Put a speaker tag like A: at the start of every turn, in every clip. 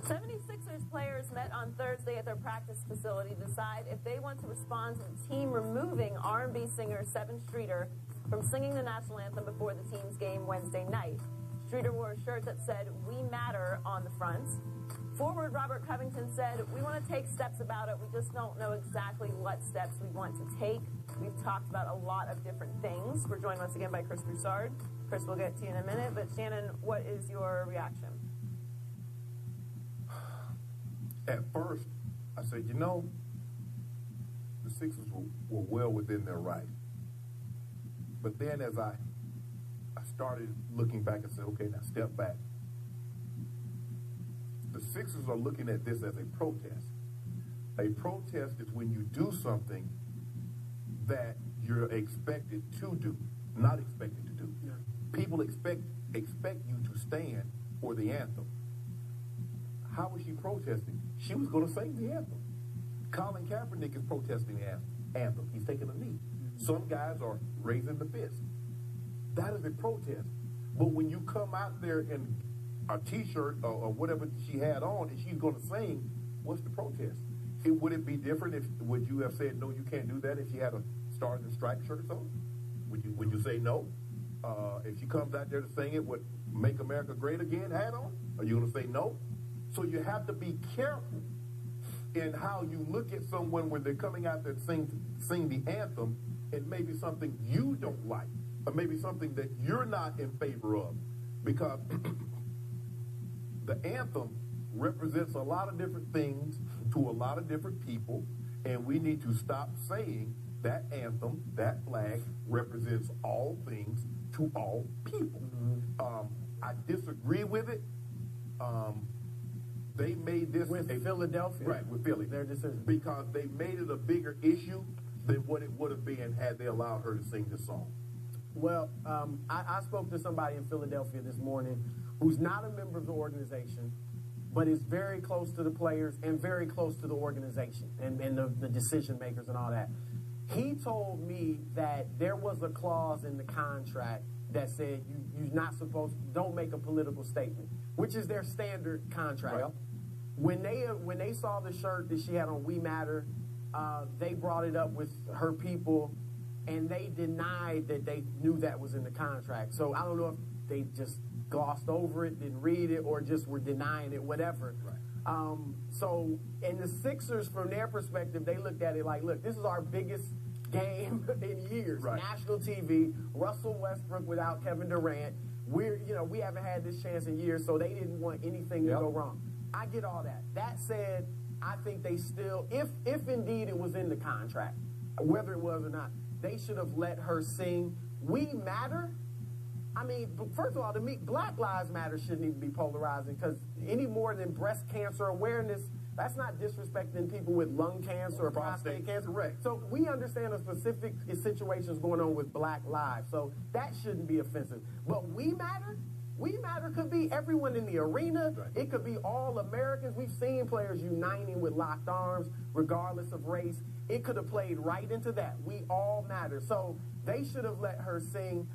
A: 76ers players met on Thursday at their practice facility to decide if they want to respond to the team removing R&B singer Sevyn Streeter from singing the national anthem before the team's game Wednesday night. Streeter wore a shirt that said, "We Matter" on the front. Forward Robert Covington said, "We want to take steps about it. We just don't know exactly what steps we want to take. We've talked about a lot of different things." We're joined once again by Chris Broussard. Chris, we'll get to you in a minute, but Shannon, what is your reaction?
B: At first, I said, you know, the Sixers were well within their right. But then as I started looking back and said, okay, now step back. The Sixers are looking at this as a protest. A protest is when you do something that you're expected to do, not expected to do. Yeah. People expect you to stand for the anthem. How was she protesting? She was going to sing the anthem. Colin Kaepernick is protesting the anthem. He's taking a knee. Some guys are raising the fist. That is a protest. But when you come out there in a T-shirt or whatever she had on and she's going to sing, what's the protest? Would it be different would you have said, no, you can't do that if she had a Stars and Stripes shirt on? Would you say no? If she comes out there to sing it with Make America Great Again hat on, are you going to say no? So you have to be careful in how you look at someone when they're coming out there to sing the anthem. It may be something you don't like, or maybe something that you're not in favor of, because the anthem represents a lot of different things to a lot of different people, and we need to stop saying that anthem, that flag, represents all things to all people. I disagree with it. They made this
C: with Philadelphia,
B: right? With Philly,
C: their decision,
B: because they made it a bigger issue than what it would have been had they allowed her to sing the song.
C: Well, I spoke to somebody in Philadelphia this morning who's not a member of the organization, but is very close to the players and very close to the organization and the decision makers and all that. He told me that there was a clause in the contract that said you're not supposed, don't make a political statement, which is their standard contract. Right. When they saw the shirt that she had on We Matter, they brought it up with her people, and they denied that they knew that was in the contract. So I don't know if they just glossed over it, didn't read it, or just were denying it, whatever. Right. So in the Sixers, from their perspective, they looked at it like, look, this is our biggest game in years. Right. National TV, Russell Westbrook without Kevin Durant. We haven't had this chance in years, so they didn't want anything to go wrong. I get all that. That said, I think they still, if indeed it was in the contract, whether it was or not, they should have let her sing We Matter. I mean, first of all, to me, Black Lives Matter shouldn't even be polarizing, because any more than breast cancer awareness, that's not disrespecting people with lung cancer or prostate cancer. Right. So we understand the specific situations going on with Black lives, so that shouldn't be offensive. But We Matter could be everyone in the arena. Right. It could be all Americans. We've seen players uniting with locked arms, regardless of race. It could have played right into that. We all matter. So they should have let her sing.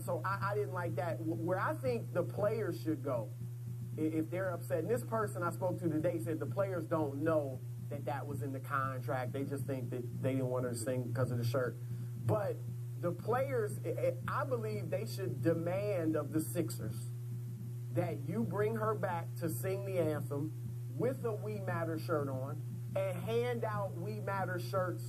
C: So I didn't like that. Where I think the players should go, if they're upset, and this person I spoke to today said the players don't know that was in the contract. They just think that they didn't want her to sing because of the shirt. But the players, I believe they should demand of the Sixers that you bring her back to sing the anthem with a We Matter shirt on and hand out We Matter shirts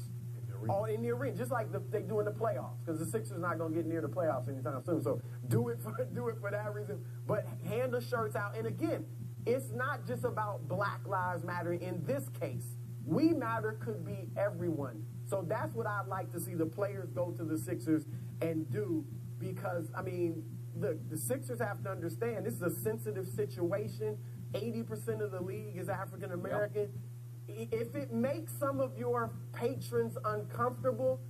C: all in the arena, just like they do in the playoffs, because the Sixers not going to get near the playoffs anytime soon. So do it for that reason. But hand the shirts out. And again, it's not just about Black Lives Matter in this case. We Matter could be everyone. So that's what I'd like to see the players go to the Sixers and do, because, I mean, look, the Sixers have to understand this is a sensitive situation. 80% of the league is African American. Yep. If it makes some of your patrons uncomfortable,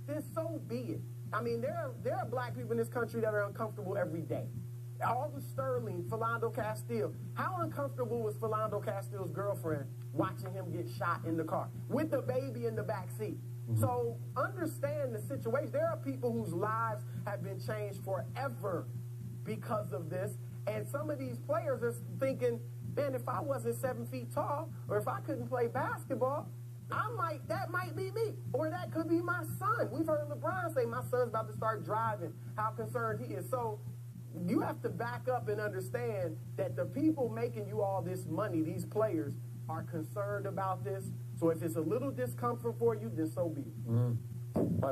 C: then so be it. I mean, there are black people in this country that are uncomfortable every day. August Sterling, Philando Castile. How uncomfortable was Philando Castile's girlfriend watching him get shot in the car with the baby in the back seat? Mm-hmm. So understand the situation. There are people whose lives have been changed forever because of this. And some of these players are thinking, man, if I wasn't 7 feet tall, or if I couldn't play basketball, that might be me, or that could be my son. We've heard LeBron say, my son's about to start driving, how concerned he is. So you have to back up and understand that the people making you all this money, these players, are concerned about this. So if it's a little discomfort for you, then so be it.